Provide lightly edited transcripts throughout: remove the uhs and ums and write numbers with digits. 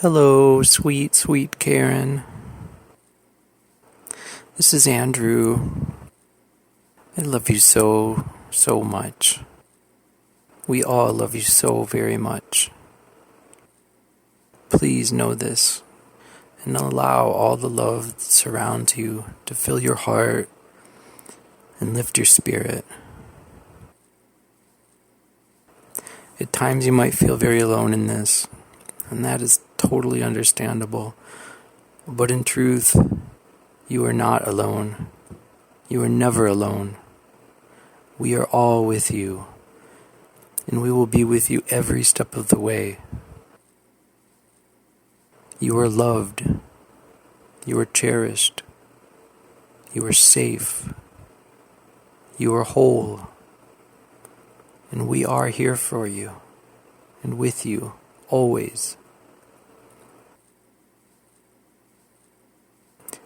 Hello, sweet, sweet Caryn. This is Andrew. I love you so, so much. We all love you so very much. Please know this and allow all the love that surrounds you to fill your heart and lift your spirit. At times you might feel very alone in this, and that is totally understandable. But in truth, you are not alone. You are never alone. We are all with you, and we will be with you every step of the way. You are loved. You are cherished. You are safe. You are whole. And we are here for you and with you always.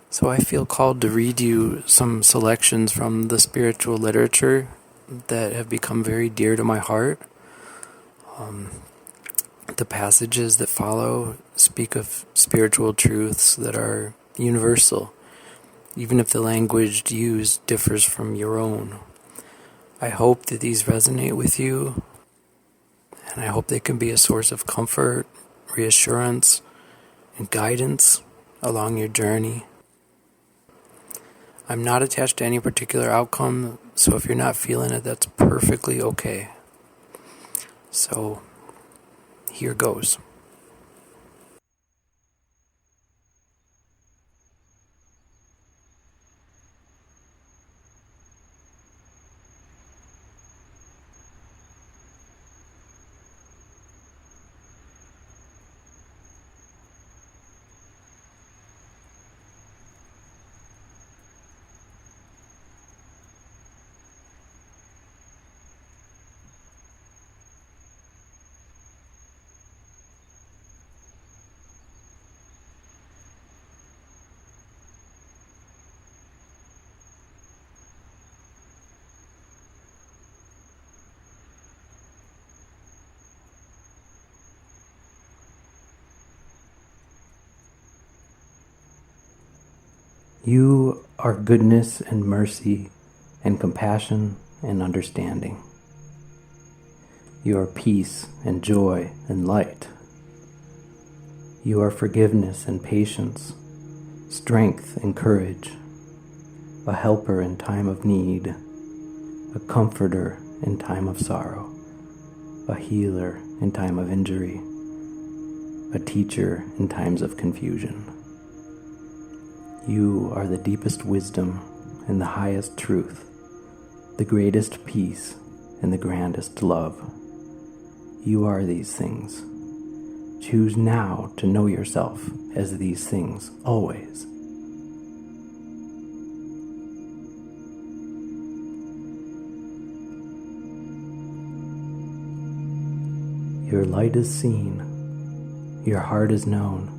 So I feel called to read you some selections from the spiritual literature that have become very dear to my heart. The passages that follow speak of spiritual truths that are universal, even if the language used differs from your own. I hope that these resonate with you, and I hope they can be a source of comfort, reassurance, and guidance along your journey. I'm not attached to any particular outcome, so if you're not feeling it, that's perfectly okay. So, here goes. You are goodness and mercy and compassion and understanding. You are peace and joy and light. You are forgiveness and patience, strength and courage, a helper in time of need, a comforter in time of sorrow, a healer in time of injury, a teacher in times of confusion. You are the deepest wisdom and the highest truth, the greatest peace and the grandest love. You are these things. Choose now to know yourself as these things always. Your light is seen. Your heart is known.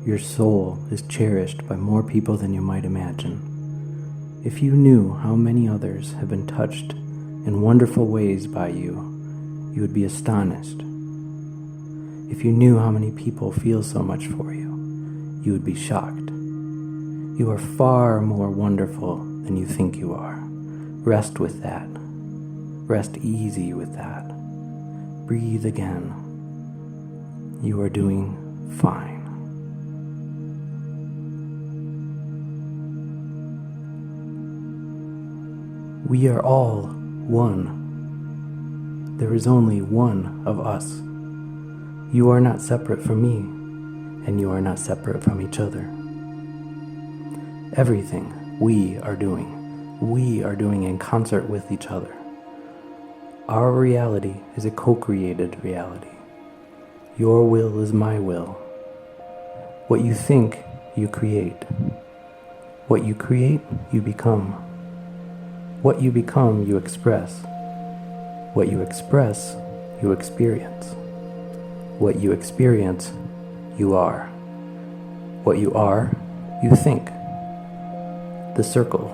Your soul is cherished by more people than you might imagine. If you knew how many others have been touched in wonderful ways by you, you would be astonished. If you knew how many people feel so much for you, you would be shocked. You are far more wonderful than you think you are. Rest with that. Rest easy with that. Breathe again. You are doing fine. We are all one. There is only one of us. You are not separate from me, and you are not separate from each other. Everything we are doing in concert with each other. Our reality is a co-created reality. Your will is my will. What you think, you create. What you create, you become. What you become, you express. What you express, you experience. What you experience, you are. What you are, you think. The circle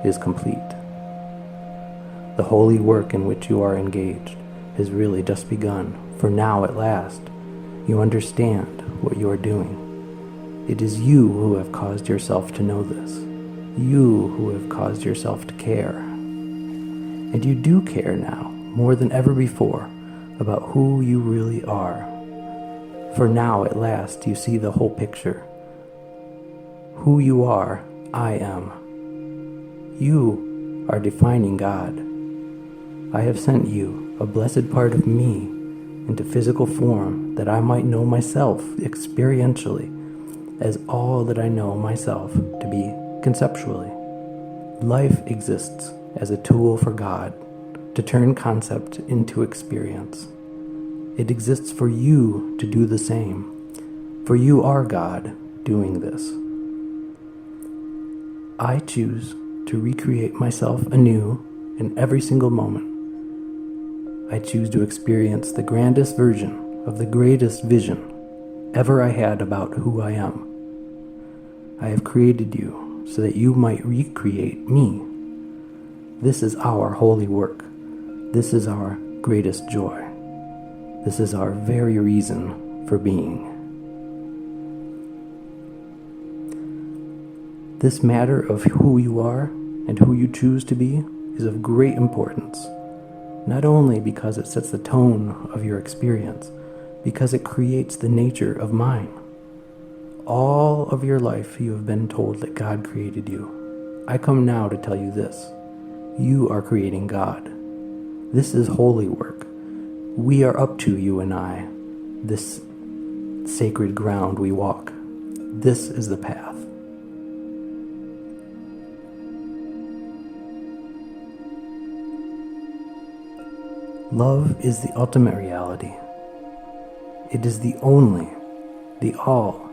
is complete. The holy work in which you are engaged has really just begun, for now at last you understand what you are doing. It is you who have caused yourself to know this. You who have caused yourself to care. And you do care now, more than ever before, about who you really are. For now, at last, you see the whole picture. Who you are, I am. You are defining God. I have sent you, a blessed part of me, into physical form that I might know myself experientially as all that I know myself to be conceptually. Life exists as a tool for God to turn concept into experience. It exists for you to do the same, for you are God doing this. I choose to recreate myself anew in every single moment. I choose to experience the grandest version of the greatest vision ever I had about who I am. I have created you so that you might recreate me. This is our holy work. This is our greatest joy. This is our very reason for being. This matter of who you are and who you choose to be is of great importance, not only because it sets the tone of your experience, because it creates the nature of mine. All of your life you have been told that God created you. I come now to tell you this. You are creating God. This is holy work. We are up to, you and I, this sacred ground we walk. This is the path. Love is the ultimate reality. It is the only, the all.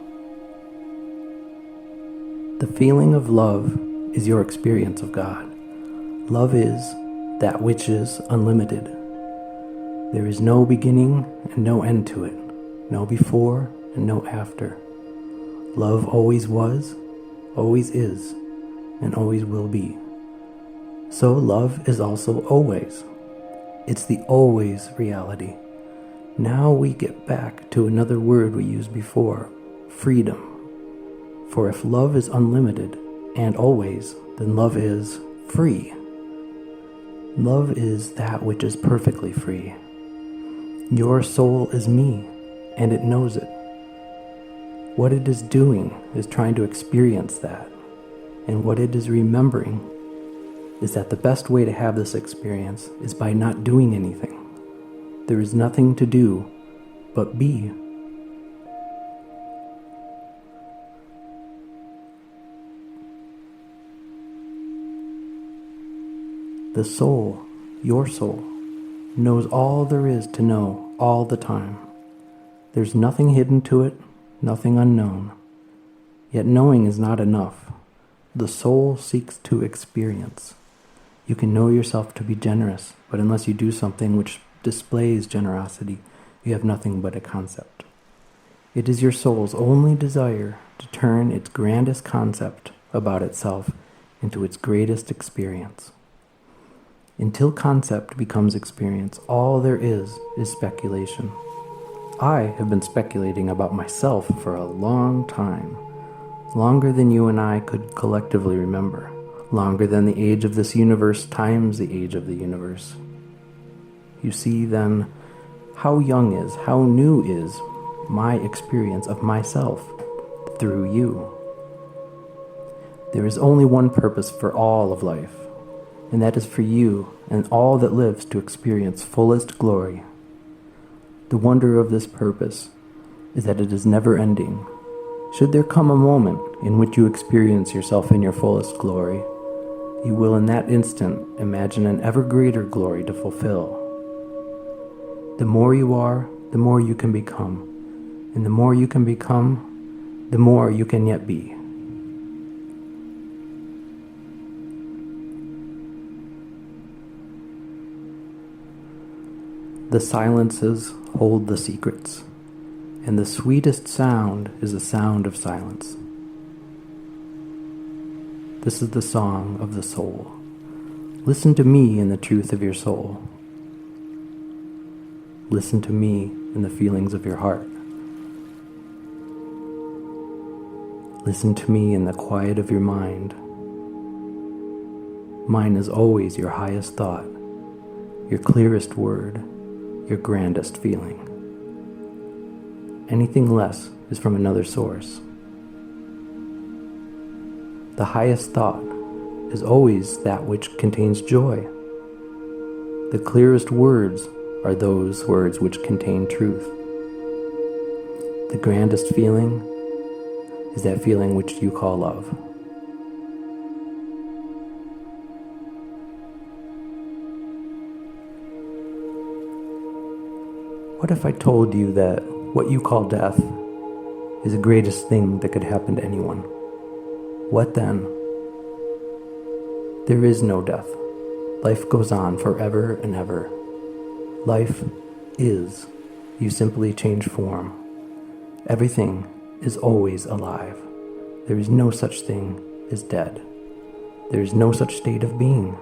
The feeling of love is your experience of God. Love is that which is unlimited. There is no beginning and no end to it, no before and no after. Love always was, always is, and always will be. So love is also always. It's the always reality. Now we get back to another word we used before, freedom. For if love is unlimited and always, then love is free. Love is that which is perfectly free. Your soul is me, and it knows it. What it is doing is trying to experience that, and what it is remembering is that the best way to have this experience is by not doing anything. There is nothing to do but be. The soul, your soul, knows all there is to know all the time. There's nothing hidden to it, nothing unknown. Yet knowing is not enough. The soul seeks to experience. You can know yourself to be generous, but unless you do something which displays generosity, you have nothing but a concept. It is your soul's only desire to turn its grandest concept about itself into its greatest experience. Until concept becomes experience, all there is speculation. I have been speculating about myself for a long time, longer than you and I could collectively remember. Longer than the age of this universe times the age of the universe. You see, then, how young is, how new is my experience of myself through you. There is only one purpose for all of life, and that is for you and all that lives to experience fullest glory. The wonder of this purpose is that it is never ending. Should there come a moment in which you experience yourself in your fullest glory, you will in that instant imagine an ever greater glory to fulfill. The more you are, the more you can become. And the more you can become, the more you can yet be. The silences hold the secrets, and the sweetest sound is the sound of silence. This is the song of the soul. Listen to me in the truth of your soul. Listen to me in the feelings of your heart. Listen to me in the quiet of your mind. Mine is always your highest thought, your clearest word, your grandest feeling. Anything less is from another source. The highest thought is always that which contains joy. The clearest words are those words which contain truth. The grandest feeling is that feeling which you call love. What if I told you that what you call death is the greatest thing that could happen to anyone? What then? There is no death. Life goes on forever and ever. Life is. You simply change form. Everything is always alive. There is no such thing as dead. There is no such state of being.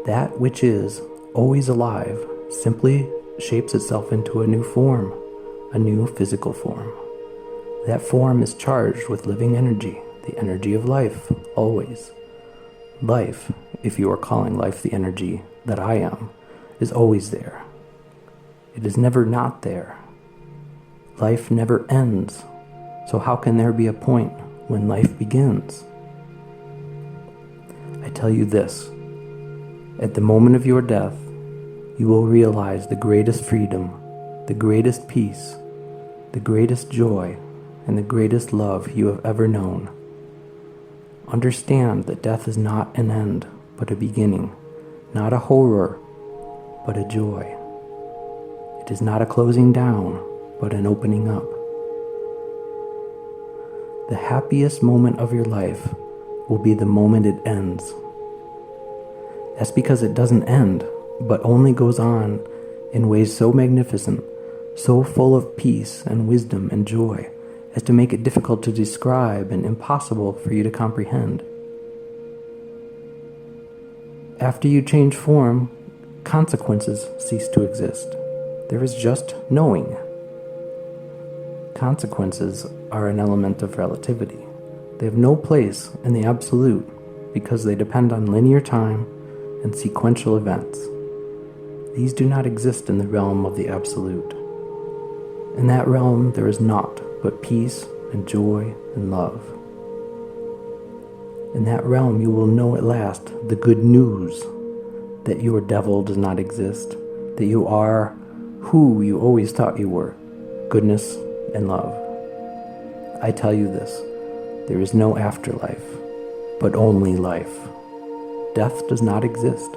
That which is always alive simply shapes itself into a new form, a new physical form. That form is charged with living energy, the energy of life, always. Life, if you are calling life the energy that I am, is always there. It is never not there. Life never ends, so how can there be a point when life begins? I tell you this, at the moment of your death, you will realize the greatest freedom, the greatest peace, the greatest joy, and the greatest love you have ever known. Understand that death is not an end, but a beginning, not a horror, but a joy. It is not a closing down, but an opening up. The happiest moment of your life will be the moment it ends. That's because it doesn't end, but only goes on in ways so magnificent, so full of peace and wisdom and joy, as to make it difficult to describe and impossible for you to comprehend. After you change form, consequences cease to exist. There is just knowing. Consequences are an element of relativity. They have no place in the absolute because they depend on linear time and sequential events. These do not exist in the realm of the absolute. In that realm, there is naught but peace and joy and love. In that realm, you will know at last the good news that your devil does not exist, that you are who you always thought you were, goodness and love. I tell you this, there is no afterlife, but only life. Death does not exist.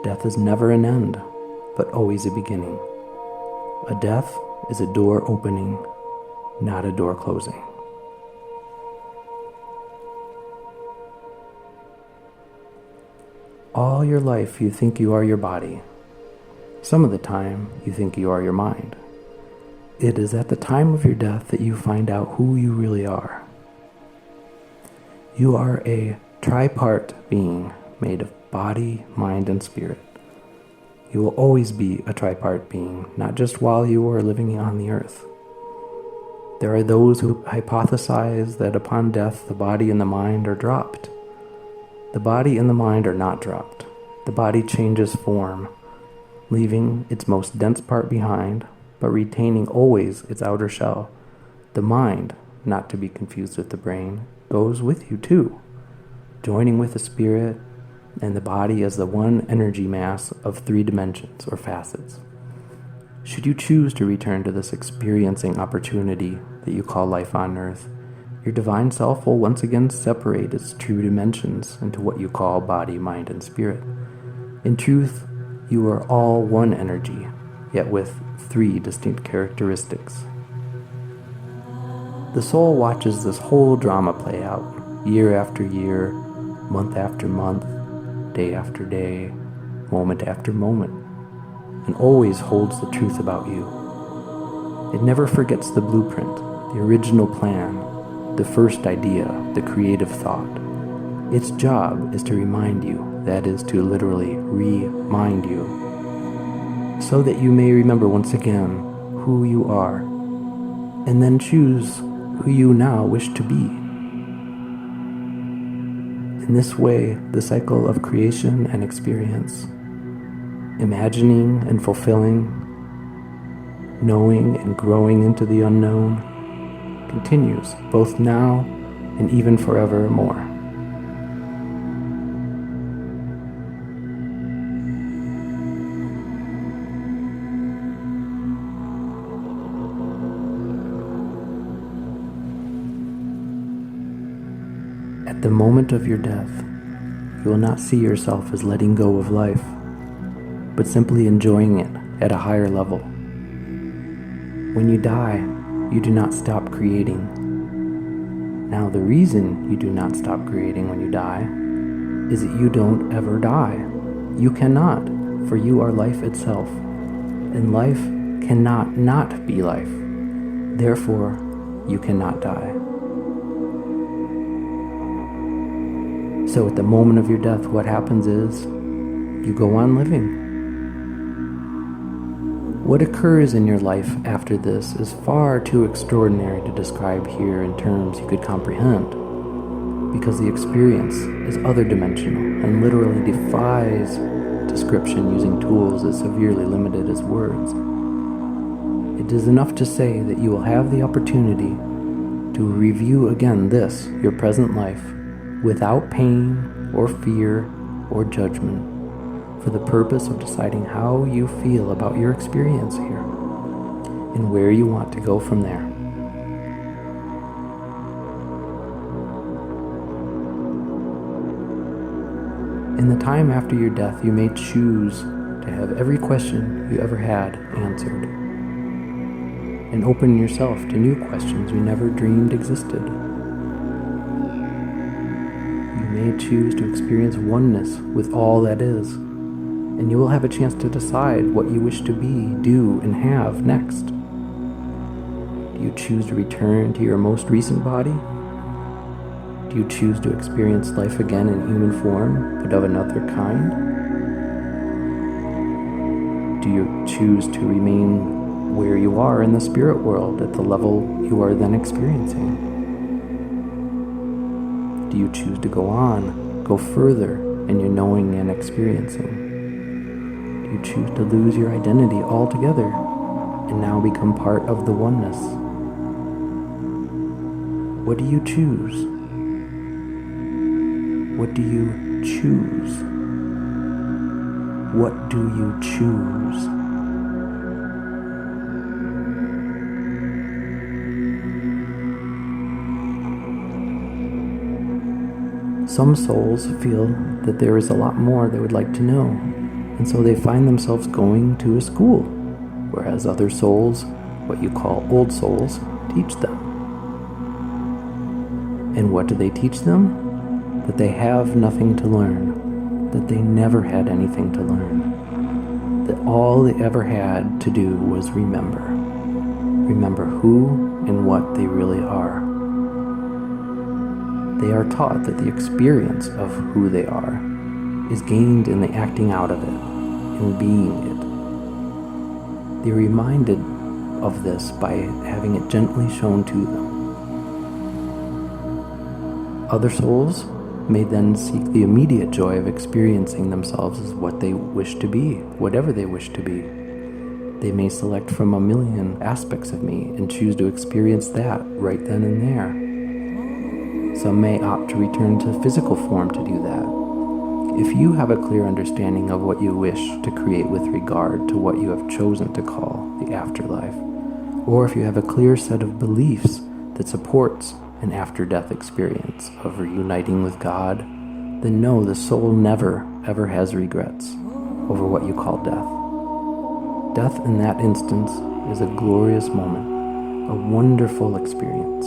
Death is never an end, but always a beginning. A death is a door opening, not a door closing. All your life you think you are your body. Some of the time you think you are your mind. It is at the time of your death that you find out who you really are. You are a tripart being made of body, mind, and spirit. You will always be a tripart being, not just while you are living on the earth. There are those who hypothesize that upon death the body and the mind are dropped. The body and the mind are not dropped. The body changes form, leaving its most dense part behind, but retaining always its outer shell. The mind, not to be confused with the brain, goes with you too, joining with the spirit and the body as the one energy mass of 3 dimensions or facets. Should you choose to return to this experiencing opportunity that you call life on earth, your divine self will once again separate its true dimensions into what you call body, mind, and spirit. In truth, you are all one energy, yet with 3 distinct characteristics. The soul watches this whole drama play out, year after year, month after month, day after day, moment after moment, and always holds the truth about you. It never forgets the blueprint, the original plan, the first idea, the creative thought. Its job is to remind you, that is to literally remind you, so that you may remember once again who you are, and then choose who you now wish to be. In this way, the cycle of creation and experience, imagining and fulfilling, knowing and growing into the unknown, continues both now and even forevermore. At the moment of your death, you will not see yourself as letting go of life, but simply enjoying it at a higher level. When you die, you do not stop creating. Now, the reason you do not stop creating when you die is that you don't ever die. You cannot, for you are life itself, and life cannot not be life. Therefore, you cannot die. So at the moment of your death, what happens is you go on living. What occurs in your life after this is far too extraordinary to describe here in terms you could comprehend, because the experience is other dimensional and literally defies description using tools as severely limited as words. It is enough to say that you will have the opportunity to review again this, your present life, without pain or fear or judgment, for the purpose of deciding how you feel about your experience here and where you want to go from there. In the time after your death, you may choose to have every question you ever had answered, and open yourself to new questions you never dreamed existed. You may choose to experience oneness with all that is, and you will have a chance to decide what you wish to be, do, and have next. Do you choose to return to your most recent body? Do you choose to experience life again in human form, but of another kind? Do you choose to remain where you are in the spirit world at the level you are then experiencing? Do you choose to go on, go further in your knowing and experiencing? Do you choose to lose your identity altogether and now become part of the oneness? What do you choose? What do you choose? What do you choose? Some souls feel that there is a lot more they would like to know, and so they find themselves going to a school, whereas other souls, what you call old souls, teach them. And what do they teach them? That they have nothing to learn, that they never had anything to learn, that all they ever had to do was remember who and what they really are. They are taught that the experience of who they are is gained in the acting out of it, in being it. They're reminded of this by having it gently shown to them. Other souls may then seek the immediate joy of experiencing themselves as what they wish to be, whatever they wish to be. They may select from a million aspects of me and choose to experience that right then and there. Some may opt to return to physical form to do that. If you have a clear understanding of what you wish to create with regard to what you have chosen to call the afterlife, or if you have a clear set of beliefs that supports an after-death experience of reuniting with God, then know the soul never, ever has regrets over what you call death. Death in that instance is a glorious moment, a wonderful experience.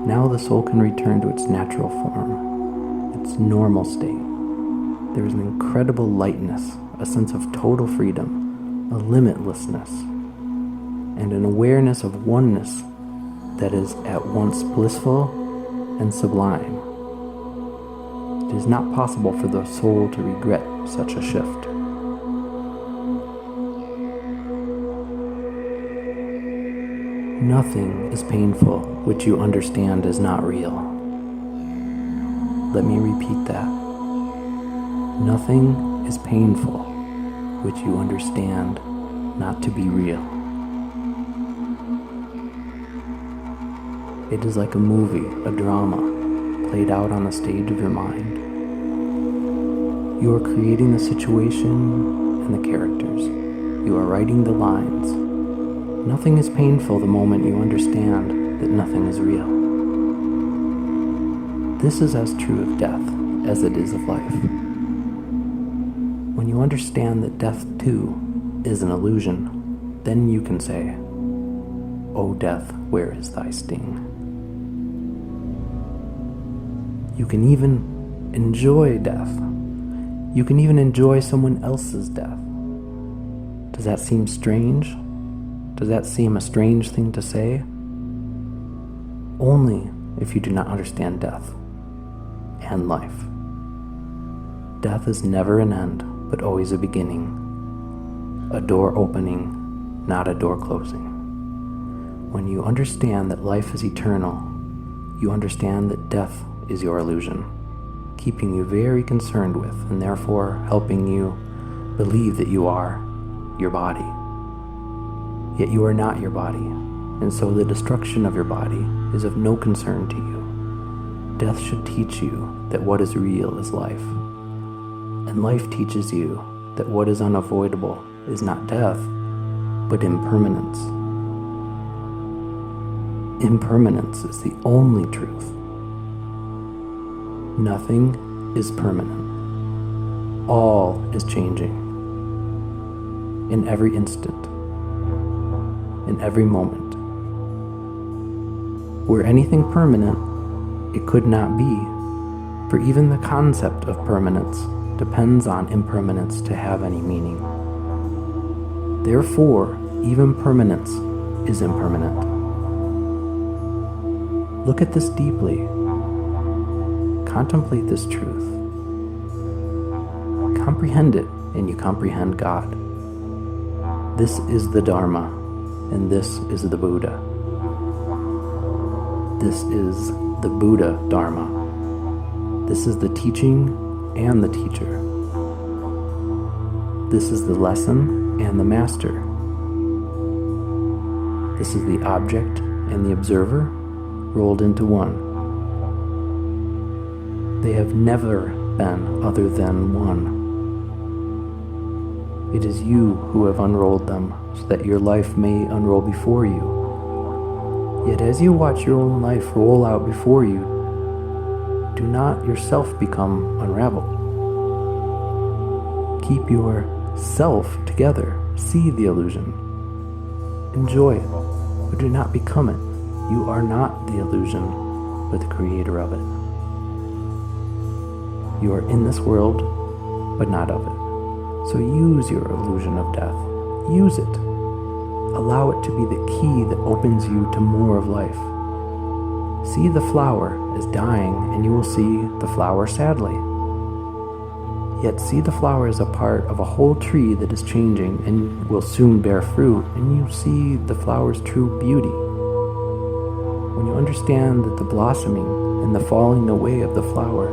Now the soul can return to its natural form, its normal state. There is an incredible lightness, a sense of total freedom, a limitlessness, and an awareness of oneness that is at once blissful and sublime. It is not possible for the soul to regret such a shift. Nothing is painful which you understand is not real. Let me repeat that. Nothing is painful which you understand not to be real. It is like a movie, a drama, played out on the stage of your mind. You are creating the situation and the characters. You are writing the lines. Nothing is painful the moment you understand that nothing is real. This is as true of death as it is of life. When you understand that death too is an illusion, then you can say, "O death, where is thy sting?" You can even enjoy death. You can even enjoy someone else's death. Does that seem strange? Does that seem a strange thing to say? Only if you do not understand death and life. Death is never an end, but always a beginning. A door opening, not a door closing. When you understand that life is eternal, you understand that death is your illusion, keeping you very concerned with and therefore helping you believe that you are your body. Yet you are not your body, and so the destruction of your body is of no concern to you. Death should teach you that what is real is life, and life teaches you that what is unavoidable is not death, but impermanence. Impermanence is the only truth. Nothing is permanent. All is changing. In every instant. In every moment. Were anything permanent, it could not be, for even the concept of permanence depends on impermanence to have any meaning. Therefore, even permanence is impermanent. Look at this deeply. Contemplate this truth. Comprehend it, and you comprehend God. This is the Dharma, and this is the Buddha. This is the Buddha Dharma. This is the teaching and the teacher. This is the lesson and the master. This is the object and the observer rolled into one. They have never been other than one. It is you who have unrolled them so that your life may unroll before you. Yet as you watch your own life roll out before you, do not yourself become unraveled. Keep yourself together. See the illusion. Enjoy it, but do not become it. You are not the illusion, but the creator of it. You are in this world, but not of it. So use your illusion of death. Use it. Allow it to be the key that opens you to more of life. See the flower as dying, and you will see the flower sadly. Yet see the flower as a part of a whole tree that is changing and will soon bear fruit, and you see the flower's true beauty. When you understand that the blossoming and the falling away of the flower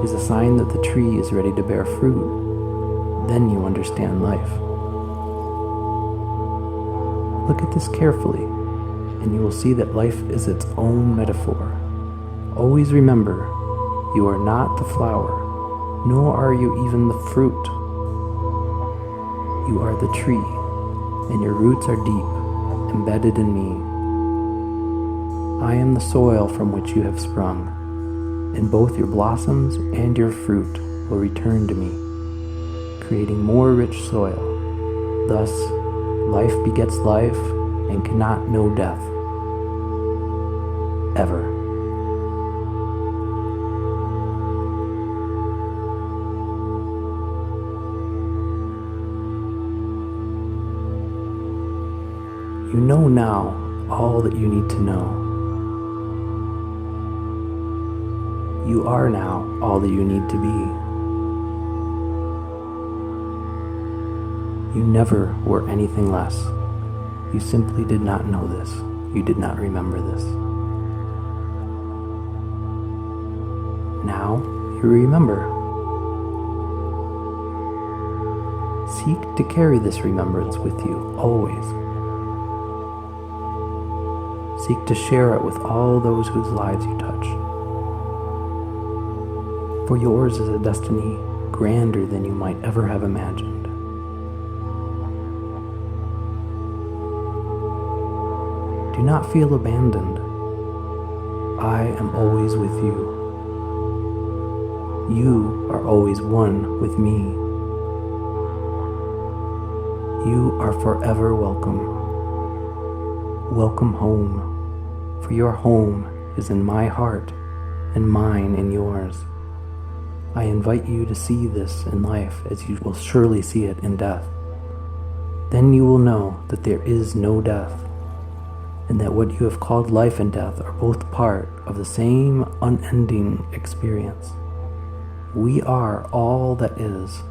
is a sign that the tree is ready to bear fruit, then you understand life. Look at this carefully, and you will see that life is its own metaphor. Always remember, you are not the flower, nor are you even the fruit. You are the tree, and your roots are deep, embedded in me. I am the soil from which you have sprung, and both your blossoms and your fruit will return to me, creating more rich soil. Thus, life begets life and cannot know death. Ever. You know now all that you need to know. You are now all that you need to be. You never were anything less. You simply did not know this. you did not remember this. Now you remember. Seek to carry this remembrance with you always. Seek to share it with all those whose lives you touch. For yours is a destiny grander than you might ever have imagined. Do not feel abandoned. I am always with you. You are always one with me. You are forever welcome. Welcome home, for your home is in my heart and mine in yours. I invite you to see this in life as you will surely see it in death. Then you will know that there is no death, and that what you have called life and death are both part of the same unending experience. We are all that is,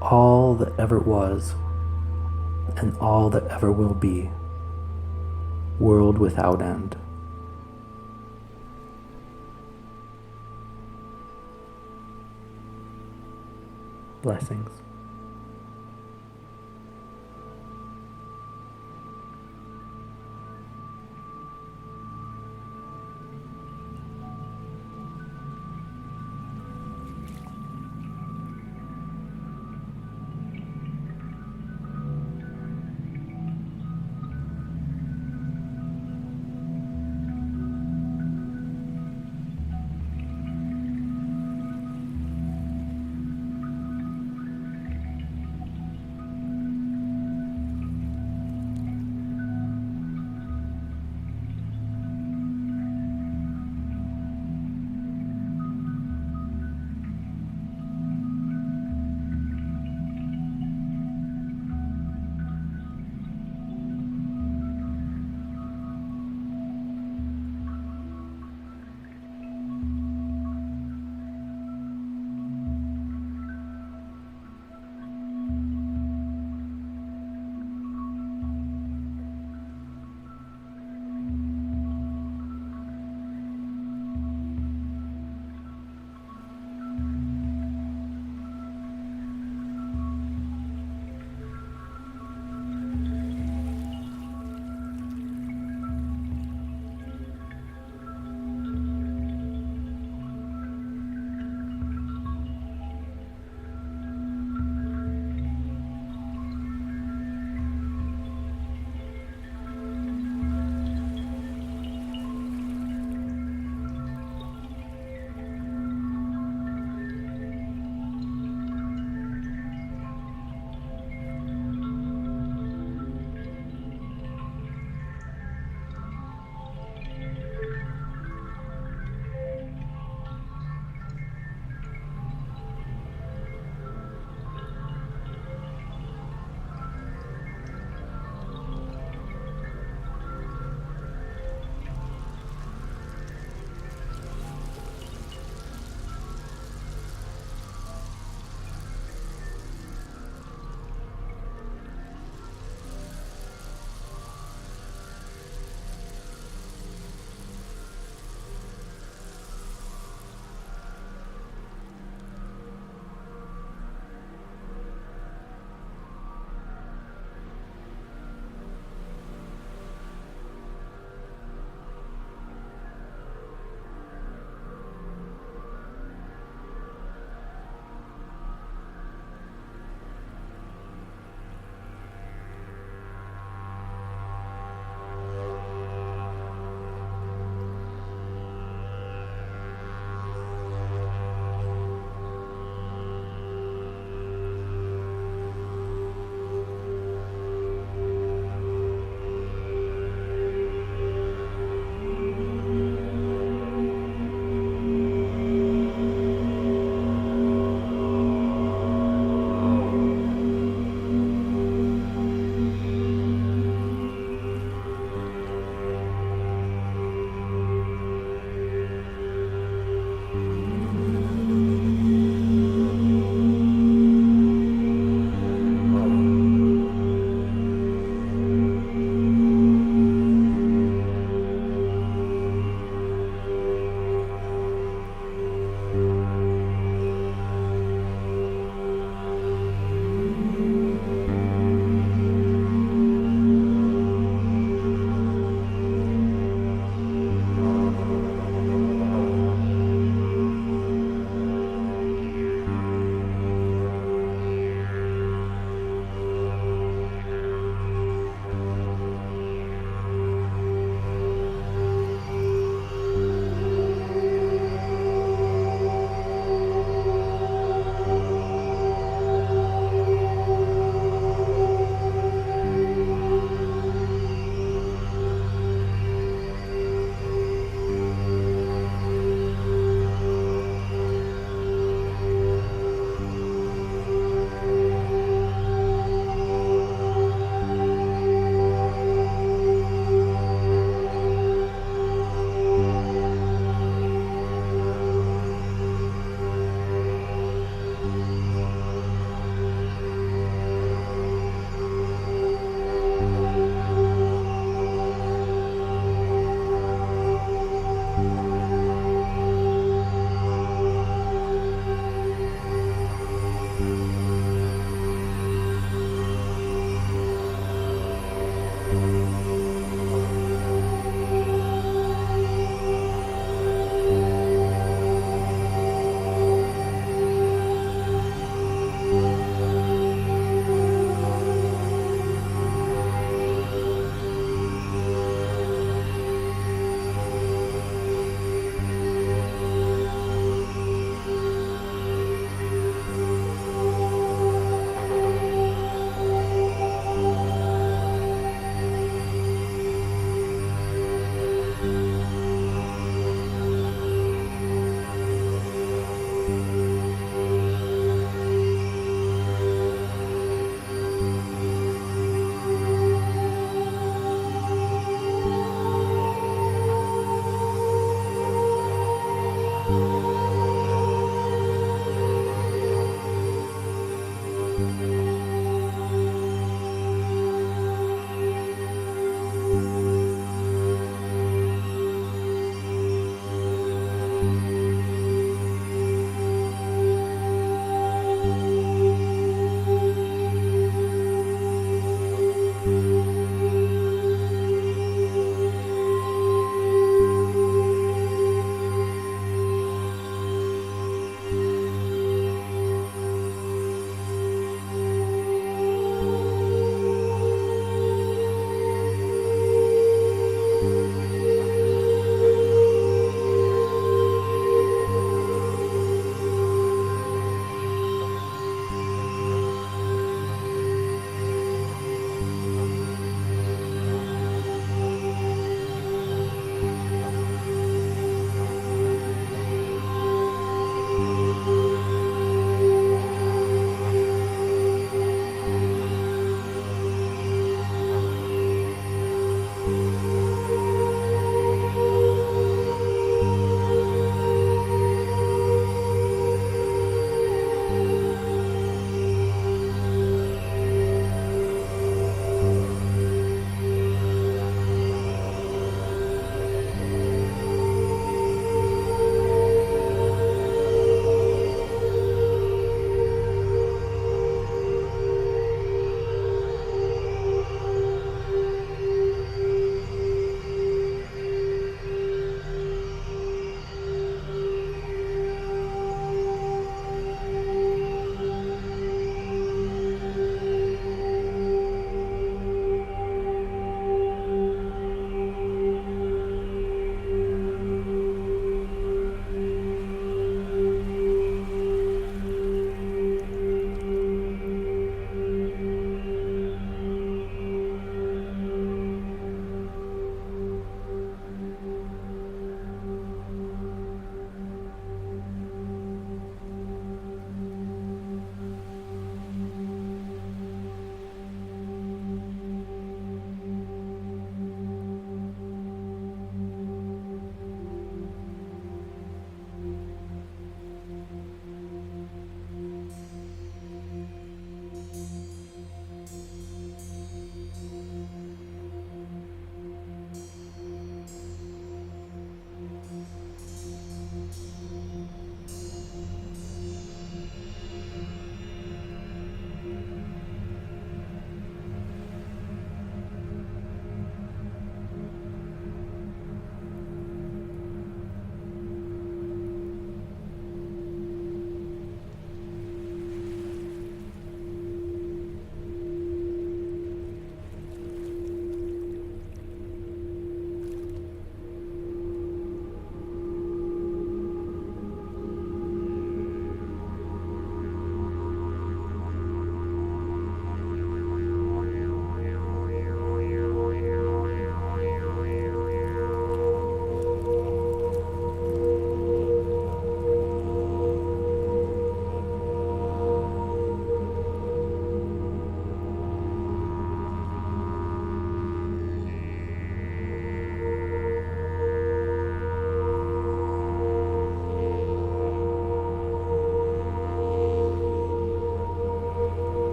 all that ever was, and all that ever will be. World without end. Blessings.